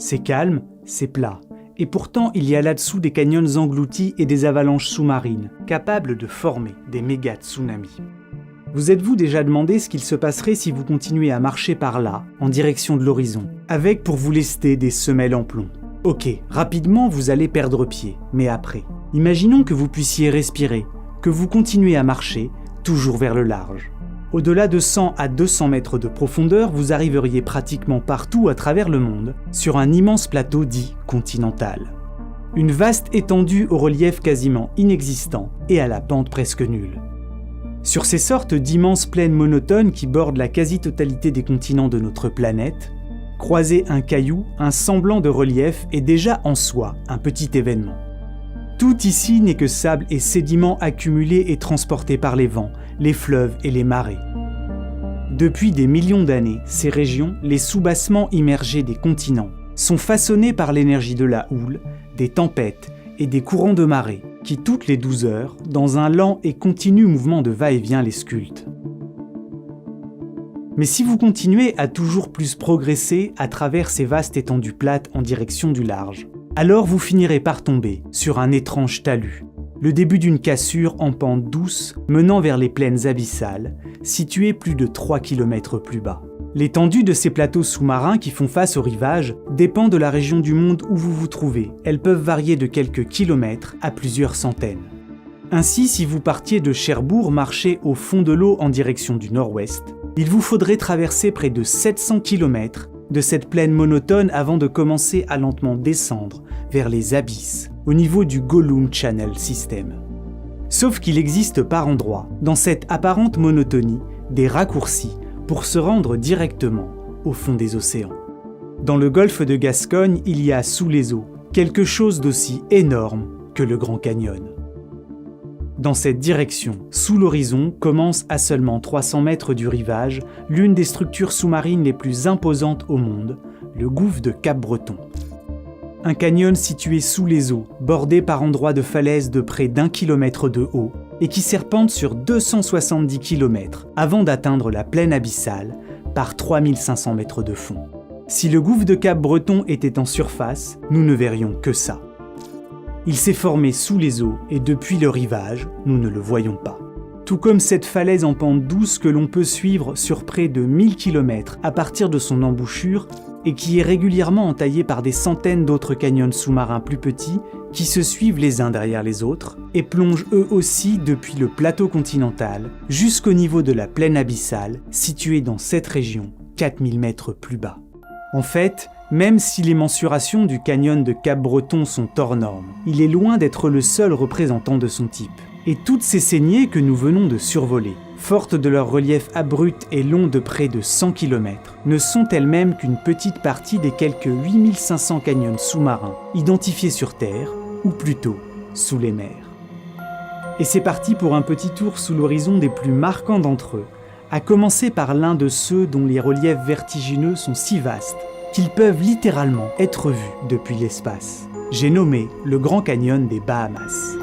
C'est calme, c'est plat. Et pourtant, il y a là-dessous des canyons engloutis et des avalanches sous-marines, capables de former des méga-tsunamis. Vous êtes-vous déjà demandé ce qu'il se passerait si vous continuez à marcher par là, en direction de l'horizon, avec pour vous lester des semelles en plomb? Ok, rapidement vous allez perdre pied, mais après, imaginons que vous puissiez respirer, que vous continuez à marcher, toujours vers le large. Au-delà de 100 à 200 mètres de profondeur, vous arriveriez pratiquement partout à travers le monde, sur un immense plateau dit continental. Une vaste étendue au relief quasiment inexistant et à la pente presque nulle. Sur ces sortes d'immenses plaines monotones qui bordent la quasi-totalité des continents de notre planète, croiser un caillou, un semblant de relief est déjà en soi un petit événement. Tout ici n'est que sable et sédiments accumulés et transportés par les vents, les fleuves et les marées. Depuis des millions d'années, ces régions, les soubassements immergés des continents, sont façonnés par l'énergie de la houle, des tempêtes et des courants de marée qui, toutes les 12 heures, dans un lent et continu mouvement de va-et-vient, les sculptent. Mais si vous continuez à toujours plus progresser à travers ces vastes étendues plates en direction du large, alors vous finirez par tomber sur un étrange talus, le début d'une cassure en pente douce menant vers les plaines abyssales, situées plus de 3 km plus bas. L'étendue de ces plateaux sous-marins qui font face au rivage dépend de la région du monde où vous vous trouvez. Elles peuvent varier de quelques kilomètres à plusieurs centaines. Ainsi, si vous partiez de Cherbourg marcher au fond de l'eau en direction du nord-ouest, il vous faudrait traverser près de 700 km de cette plaine monotone avant de commencer à lentement descendre vers les abysses, au niveau du Gollum Channel System. Sauf qu'il existe par endroits, dans cette apparente monotonie, des raccourcis pour se rendre directement au fond des océans. Dans le golfe de Gascogne, il y a sous les eaux quelque chose d'aussi énorme que le Grand Canyon. Dans cette direction, sous l'horizon, commence à seulement 300 mètres du rivage l'une des structures sous-marines les plus imposantes au monde, le gouffre de Cap-Breton. Un canyon situé sous les eaux, bordé par endroits de falaises de près d'1 kilomètre de haut et qui serpente sur 270 km avant d'atteindre la plaine abyssale par 3500 mètres de fond. Si le gouffre de Cap-Breton était en surface, nous ne verrions que ça. Il s'est formé sous les eaux et depuis le rivage, nous ne le voyons pas. Tout comme cette falaise en pente douce que l'on peut suivre sur près de 1000 km à partir de son embouchure et qui est régulièrement entaillée par des centaines d'autres canyons sous-marins plus petits qui se suivent les uns derrière les autres et plongent eux aussi depuis le plateau continental jusqu'au niveau de la plaine abyssale située dans cette région 4000 mètres plus bas. En fait, même si les mensurations du canyon de Cap-Breton sont hors normes, il est loin d'être le seul représentant de son type. Et toutes ces saignées que nous venons de survoler, fortes de leur relief abrupt et long de près de 100 km, ne sont elles-mêmes qu'une petite partie des quelques 8500 canyons sous-marins identifiés sur Terre, ou plutôt sous les mers. Et c'est parti pour un petit tour sous l'horizon des plus marquants d'entre eux, à commencer par l'un de ceux dont les reliefs vertigineux sont si vastes qu'ils peuvent littéralement être vus depuis l'espace. J'ai nommé le Grand Canyon des Bahamas.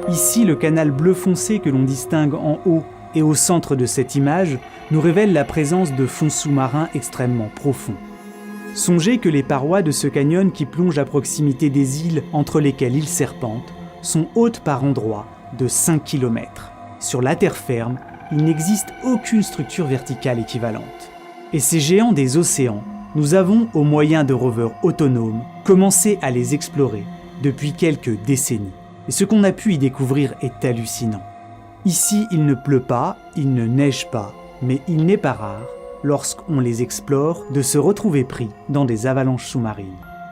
Ici, le canal bleu foncé que l'on distingue en haut et au centre de cette image nous révèle la présence de fonds sous-marins extrêmement profonds. Songez que les parois de ce canyon qui plonge à proximité des îles entre lesquelles il serpente sont hautes par endroits de 5 km. Sur la terre ferme, il n'existe aucune structure verticale équivalente. Et ces géants des océans, nous avons, au moyen de rovers autonomes, commencé à les explorer depuis quelques décennies. Et ce qu'on a pu y découvrir est hallucinant. Ici, il ne pleut pas, il ne neige pas, mais il n'est pas rare, lorsqu'on les explore, de se retrouver pris dans des avalanches sous-marines.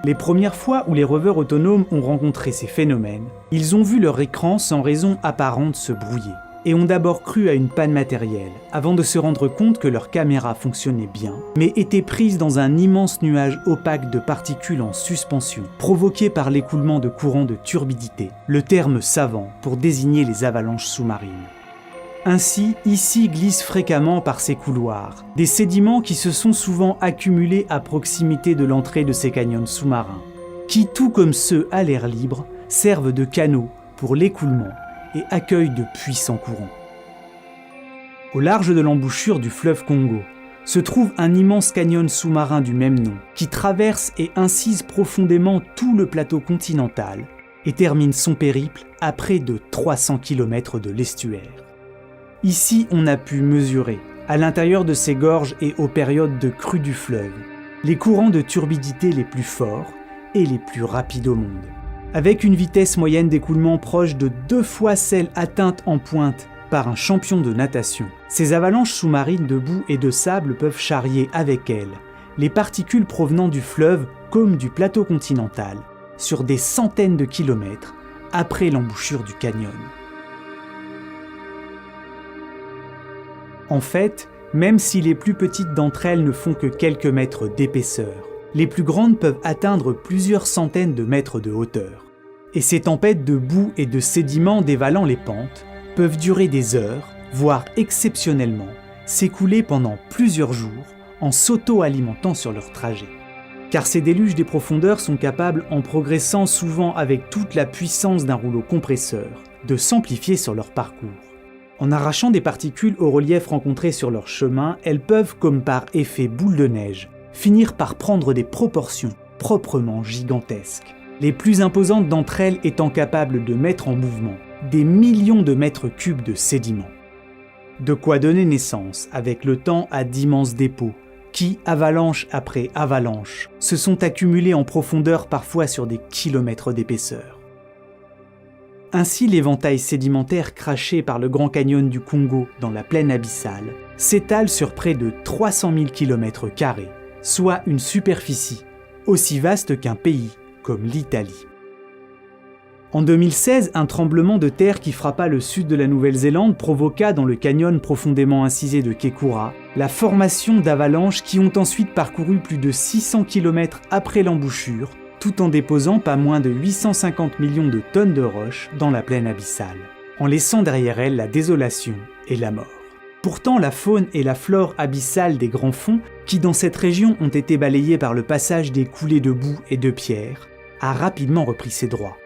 Les premières fois où les rovers autonomes ont rencontré ces phénomènes, ils ont vu leur écran sans raison apparente se brouiller, et ont d'abord cru à une panne matérielle, avant de se rendre compte que leur caméra fonctionnait bien, mais était prise dans un immense nuage opaque de particules en suspension, provoqué par l'écoulement de courants de turbidité, le terme savant pour désigner les avalanches sous-marines. Ainsi, ici glissent fréquemment par ces couloirs des sédiments qui se sont souvent accumulés à proximité de l'entrée de ces canyons sous-marins, qui, tout comme ceux à l'air libre, servent de canaux pour l'écoulement et accueillent de puissants courants. Au large de l'embouchure du fleuve Congo, se trouve un immense canyon sous-marin du même nom, qui traverse et incise profondément tout le plateau continental et termine son périple à près de 300 km de l'estuaire. Ici, on a pu mesurer, à l'intérieur de ces gorges et aux périodes de crue du fleuve, les courants de turbidité les plus forts et les plus rapides au monde. Avec une vitesse moyenne d'écoulement proche de 2 fois celle atteinte en pointe par un champion de natation, ces avalanches sous-marines de boue et de sable peuvent charrier avec elles les particules provenant du fleuve comme du plateau continental sur des centaines de kilomètres après l'embouchure du canyon. En fait, même si les plus petites d'entre elles ne font que quelques mètres d'épaisseur, les plus grandes peuvent atteindre plusieurs centaines de mètres de hauteur. Et ces tempêtes de boue et de sédiments dévalant les pentes peuvent durer des heures, voire exceptionnellement, s'écouler pendant plusieurs jours en s'auto-alimentant sur leur trajet. Car ces déluges des profondeurs sont capables, en progressant souvent avec toute la puissance d'un rouleau compresseur, de s'amplifier sur leur parcours. En arrachant des particules au relief rencontrées sur leur chemin, elles peuvent, comme par effet boule de neige, finir par prendre des proportions proprement gigantesques. Les plus imposantes d'entre elles étant capables de mettre en mouvement des millions de mètres cubes de sédiments. De quoi donner naissance, avec le temps, à d'immenses dépôts, qui, avalanche après avalanche, se sont accumulés en profondeur parfois sur des kilomètres d'épaisseur. Ainsi, l'éventail sédimentaire craché par le Grand Canyon du Congo dans la plaine abyssale s'étale sur près de 300 000 km², soit une superficie aussi vaste qu'un pays comme l'Italie. En 2016, un tremblement de terre qui frappa le sud de la Nouvelle-Zélande provoqua dans le canyon profondément incisé de Kekura la formation d'avalanches qui ont ensuite parcouru plus de 600 km après l'embouchure, tout en déposant pas moins de 850 millions de tonnes de roches dans la plaine abyssale, en laissant derrière elle la désolation et la mort. Pourtant, la faune et la flore abyssale des grands fonds, qui dans cette région ont été balayées par le passage des coulées de boue et de pierre, a rapidement repris ses droits.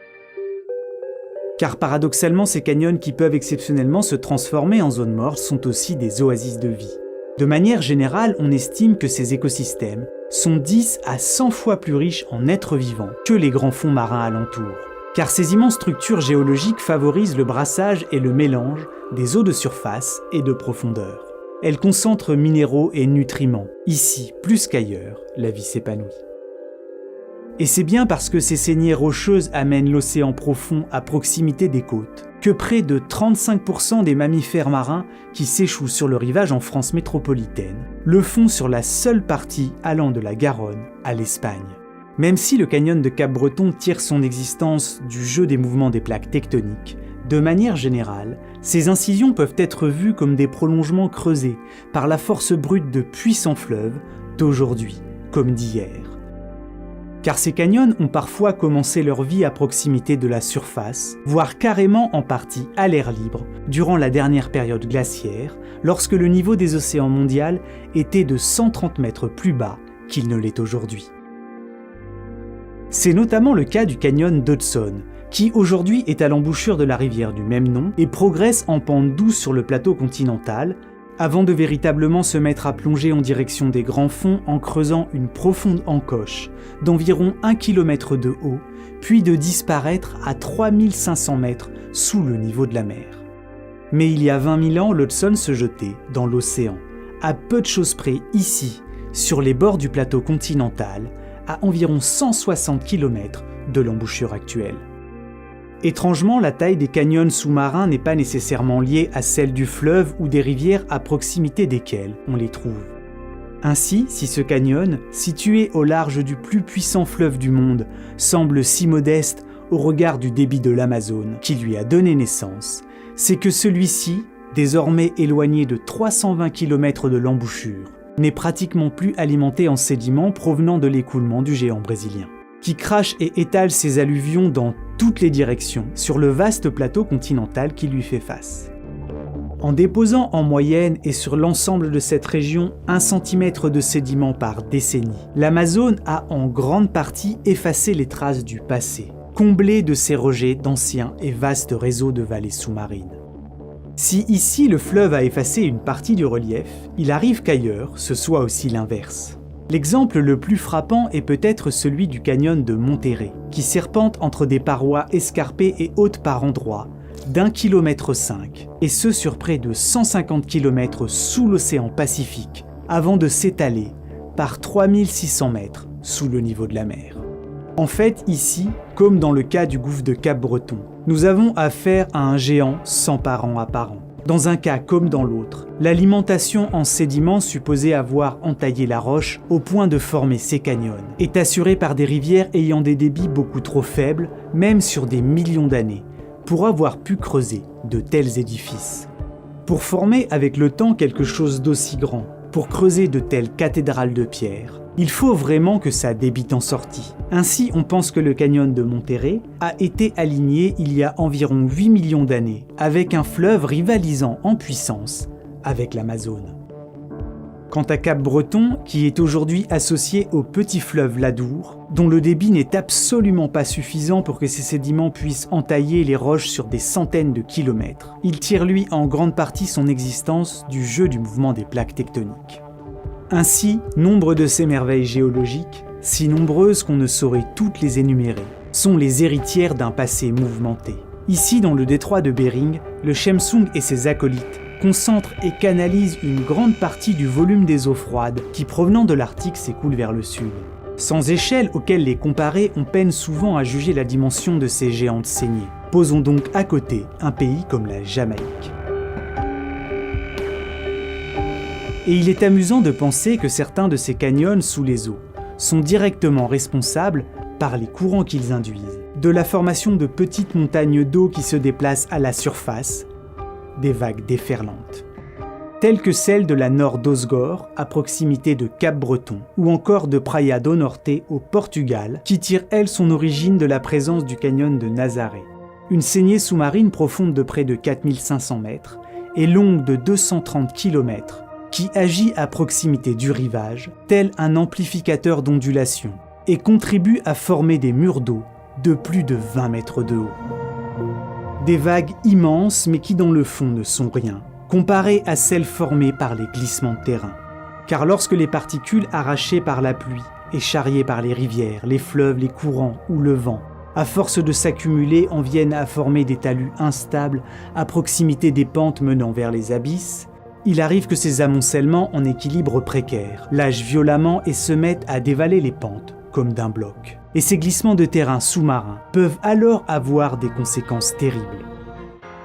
Car paradoxalement, ces canyons qui peuvent exceptionnellement se transformer en zones mortes sont aussi des oasis de vie. De manière générale, on estime que ces écosystèmes sont 10 à 100 fois plus riches en êtres vivants que les grands fonds marins alentours. Car ces immenses structures géologiques favorisent le brassage et le mélange des eaux de surface et de profondeur. Elles concentrent minéraux et nutriments. Ici, plus qu'ailleurs, la vie s'épanouit. Et c'est bien parce que ces saignées rocheuses amènent l'océan profond à proximité des côtes que près de 35% des mammifères marins qui s'échouent sur le rivage en France métropolitaine le font sur la seule partie allant de la Garonne à l'Espagne. Même si le canyon de Cap-Breton tire son existence du jeu des mouvements des plaques tectoniques, de manière générale, ces incisions peuvent être vues comme des prolongements creusés par la force brute de puissants fleuves d'aujourd'hui comme d'hier. Car ces canyons ont parfois commencé leur vie à proximité de la surface, voire carrément en partie à l'air libre, durant la dernière période glaciaire, lorsque le niveau des océans mondiaux était de 130 mètres plus bas qu'il ne l'est aujourd'hui. C'est notamment le cas du canyon d'Hudson, qui aujourd'hui est à l'embouchure de la rivière du même nom et progresse en pente douce sur le plateau continental, avant de véritablement se mettre à plonger en direction des grands fonds en creusant une profonde encoche d'environ 1 km de haut, puis de disparaître à 3500 mètres sous le niveau de la mer. Mais il y a 20 000 ans, l'Hudson se jetait dans l'océan, à peu de choses près ici, sur les bords du plateau continental, à environ 160 km de l'embouchure actuelle. Étrangement, la taille des canyons sous-marins n'est pas nécessairement liée à celle du fleuve ou des rivières à proximité desquelles on les trouve. Ainsi, si ce canyon, situé au large du plus puissant fleuve du monde, semble si modeste au regard du débit de l'Amazone qui lui a donné naissance, c'est que celui-ci, désormais éloigné de 320 km de l'embouchure, n'est pratiquement plus alimenté en sédiments provenant de l'écoulement du géant brésilien, qui crache et étale ses alluvions dans toutes les directions sur le vaste plateau continental qui lui fait face. En déposant en moyenne et sur l'ensemble de cette région 1 cm de sédiments par décennie, l'Amazone a en grande partie effacé les traces du passé, comblé de ses rejets d'anciens et vastes réseaux de vallées sous-marines. Si ici le fleuve a effacé une partie du relief, il arrive qu'ailleurs ce soit aussi l'inverse. L'exemple le plus frappant est peut-être celui du canyon de Monterrey, qui serpente entre des parois escarpées et hautes par endroits, d'1,5 km, et ce sur près de 150 km sous l'océan Pacifique, avant de s'étaler par 3600 mètres sous le niveau de la mer. En fait, ici, comme dans le cas du gouffre de Cap-Breton, nous avons affaire à un géant sans parents apparents. Dans un cas comme dans l'autre, l'alimentation en sédiments supposée avoir entaillé la roche au point de former ces canyons est assurée par des rivières ayant des débits beaucoup trop faibles, même sur des millions d'années, pour avoir pu creuser de tels édifices. Pour former avec le temps quelque chose d'aussi grand, pour creuser de telles cathédrales de pierre, il faut vraiment que ça débite en sortie. Ainsi, on pense que le canyon de Monterrey a été aligné il y a environ 8 millions d'années, avec un fleuve rivalisant en puissance avec l'Amazone. Quant à Cap-Breton, qui est aujourd'hui associé au petit fleuve l'Adour, dont le débit n'est absolument pas suffisant pour que ces sédiments puissent entailler les roches sur des centaines de kilomètres, il tire lui en grande partie son existence du jeu du mouvement des plaques tectoniques. Ainsi, nombre de ces merveilles géologiques, si nombreuses qu'on ne saurait toutes les énumérer, sont les héritières d'un passé mouvementé. Ici, dans le détroit de Bering, le Shemsung et ses acolytes concentrent et canalisent une grande partie du volume des eaux froides qui, provenant de l'Arctique, s'écoulent vers le sud. Sans échelle auxquelles les comparer, on peine souvent à juger la dimension de ces géantes saignées. Posons donc à côté un pays comme la Jamaïque. Et il est amusant de penser que certains de ces canyons sous les eaux sont directement responsables par les courants qu'ils induisent, de la formation de petites montagnes d'eau qui se déplacent à la surface, des vagues déferlantes, telles que celle de la Nord d'Osgore à proximité de Cap-Breton, ou encore de Praia do Norte au Portugal, qui tire elle son origine de la présence du canyon de Nazaré, une saignée sous-marine profonde de près de 4500 mètres et longue de 230 km, qui agit à proximité du rivage, tel un amplificateur d'ondulation, et contribue à former des murs d'eau de plus de 20 mètres de haut. Des vagues immenses mais qui dans le fond ne sont rien, comparées à celles formées par les glissements de terrain. Car lorsque les particules arrachées par la pluie et charriées par les rivières, les fleuves, les courants ou le vent, à force de s'accumuler en viennent à former des talus instables à proximité des pentes menant vers les abysses, il arrive que ces amoncellements en équilibre précaire lâchent violemment et se mettent à dévaler les pentes comme d'un bloc. Et ces glissements de terrain sous-marins peuvent alors avoir des conséquences terribles.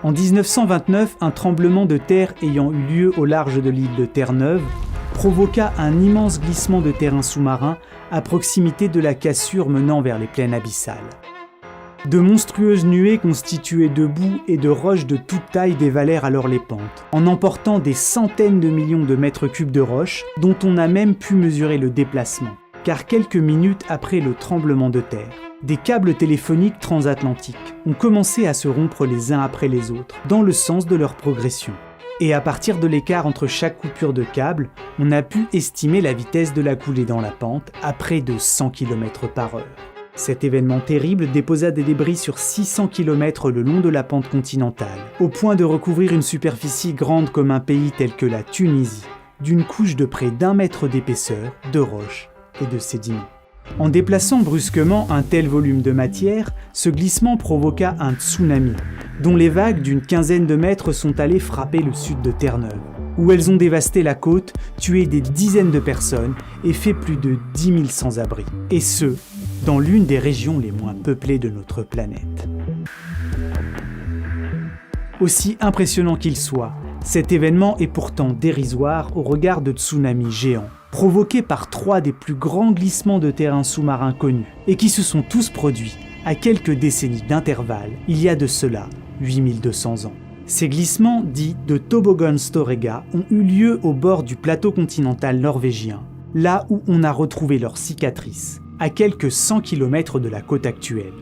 En 1929, un tremblement de terre ayant eu lieu au large de l'île de Terre-Neuve provoqua un immense glissement de terrain sous-marin à proximité de la cassure menant vers les plaines abyssales. De monstrueuses nuées constituées de boue et de roches de toute taille dévalèrent alors les pentes, en emportant des centaines de millions de mètres cubes de roches dont on a même pu mesurer le déplacement. Car quelques minutes après le tremblement de terre, des câbles téléphoniques transatlantiques ont commencé à se rompre les uns après les autres, dans le sens de leur progression. Et à partir de l'écart entre chaque coupure de câble, on a pu estimer la vitesse de la coulée dans la pente à près de 100 km/h. Cet événement terrible déposa des débris sur 600 km le long de la pente continentale, au point de recouvrir une superficie grande comme un pays tel que la Tunisie, d'une couche de près d'1 mètre d'épaisseur, de roches et de sédiments. En déplaçant brusquement un tel volume de matière, ce glissement provoqua un tsunami, dont les vagues d'une quinzaine de mètres sont allées frapper le sud de Terre-Neuve, où elles ont dévasté la côte, tué des dizaines de personnes et fait plus de 10 000 sans-abri. Et ce, dans l'une des régions les moins peuplées de notre planète. Aussi impressionnant qu'il soit, cet événement est pourtant dérisoire au regard de tsunamis géants, provoqués par 3 des plus grands glissements de terrain sous-marins connus, et qui se sont tous produits à quelques décennies d'intervalle, il y a de cela 8200 ans. Ces glissements, dits de Toboggan-Storega, ont eu lieu au bord du plateau continental norvégien, là où on a retrouvé leurs cicatrices, à quelques 100 km de la côte actuelle.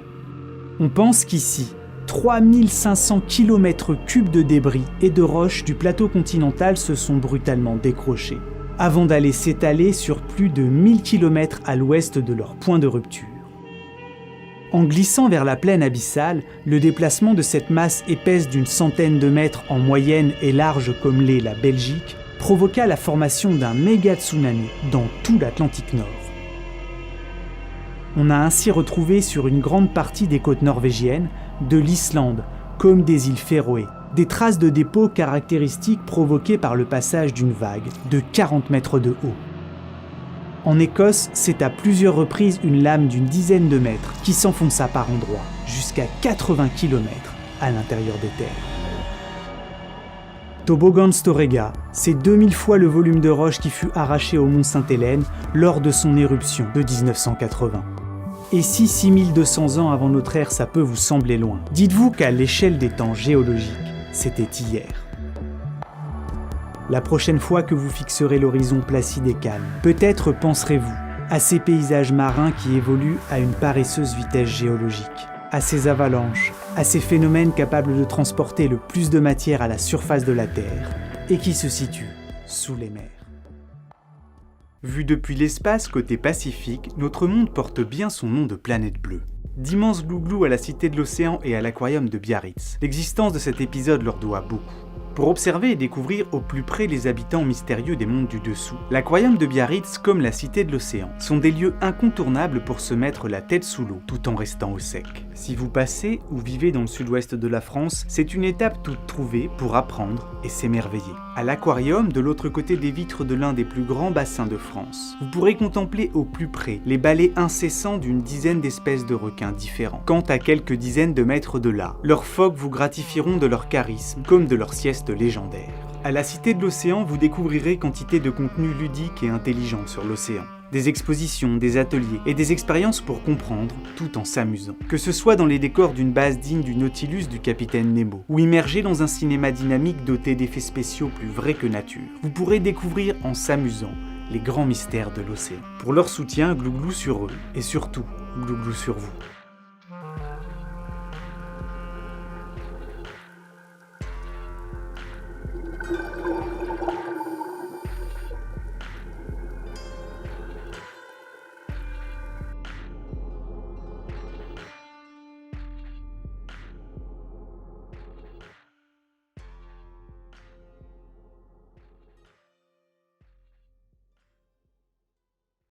On pense qu'ici, 3500 km3 de débris et de roches du plateau continental se sont brutalement décrochés, avant d'aller s'étaler sur plus de 1000 km à l'ouest de leur point de rupture. En glissant vers la plaine abyssale, le déplacement de cette masse épaisse d'une centaine de mètres en moyenne et large comme l'est la Belgique provoqua la formation d'un méga tsunami dans tout l'Atlantique Nord. On a ainsi retrouvé sur une grande partie des côtes norvégiennes, de l'Islande, comme des îles Féroé, des traces de dépôts caractéristiques provoquées par le passage d'une vague de 40 mètres de haut. En Écosse, c'est à plusieurs reprises une lame d'une dizaine de mètres qui s'enfonça par endroits, jusqu'à 80 km à l'intérieur des terres. Toboggan Storegga, c'est 2000 fois le volume de roche qui fut arraché au mont Sainte-Hélène lors de son éruption de 1980. Et si 6200 ans avant notre ère ça peut vous sembler loin, dites-vous qu'à l'échelle des temps géologiques, c'était hier. La prochaine fois que vous fixerez l'horizon placide et calme, peut-être penserez-vous à ces paysages marins qui évoluent à une paresseuse vitesse géologique, à ces avalanches, à ces phénomènes capables de transporter le plus de matière à la surface de la Terre et qui se situent sous les mers. Vu depuis l'espace côté Pacifique, notre monde porte bien son nom de planète bleue. D'immenses glouglous à la Cité de l'Océan et à l'aquarium de Biarritz. L'existence de cet épisode leur doit beaucoup. Pour observer et découvrir au plus près les habitants mystérieux des mondes du dessous, l'aquarium de Biarritz comme la Cité de l'Océan sont des lieux incontournables pour se mettre la tête sous l'eau tout en restant au sec. Si vous passez ou vivez dans le sud-ouest de la France, c'est une étape toute trouvée pour apprendre et s'émerveiller. À l'aquarium, de l'autre côté des vitres de l'un des plus grands bassins de France, vous pourrez contempler au plus près les balais incessants d'une dizaine d'espèces de requins différents. Quant à quelques dizaines de mètres de là, leurs phoques vous gratifieront de leur charisme comme de leur sieste légendaire. À la Cité de l'Océan, vous découvrirez quantité de contenus ludiques et intelligents sur l'océan. Des expositions, des ateliers et des expériences pour comprendre, tout en s'amusant. Que ce soit dans les décors d'une base digne du Nautilus du capitaine Nemo, ou immergé dans un cinéma dynamique doté d'effets spéciaux plus vrais que nature, vous pourrez découvrir en s'amusant les grands mystères de l'océan. Pour leur soutien, glouglou sur eux, et surtout, glouglou sur vous.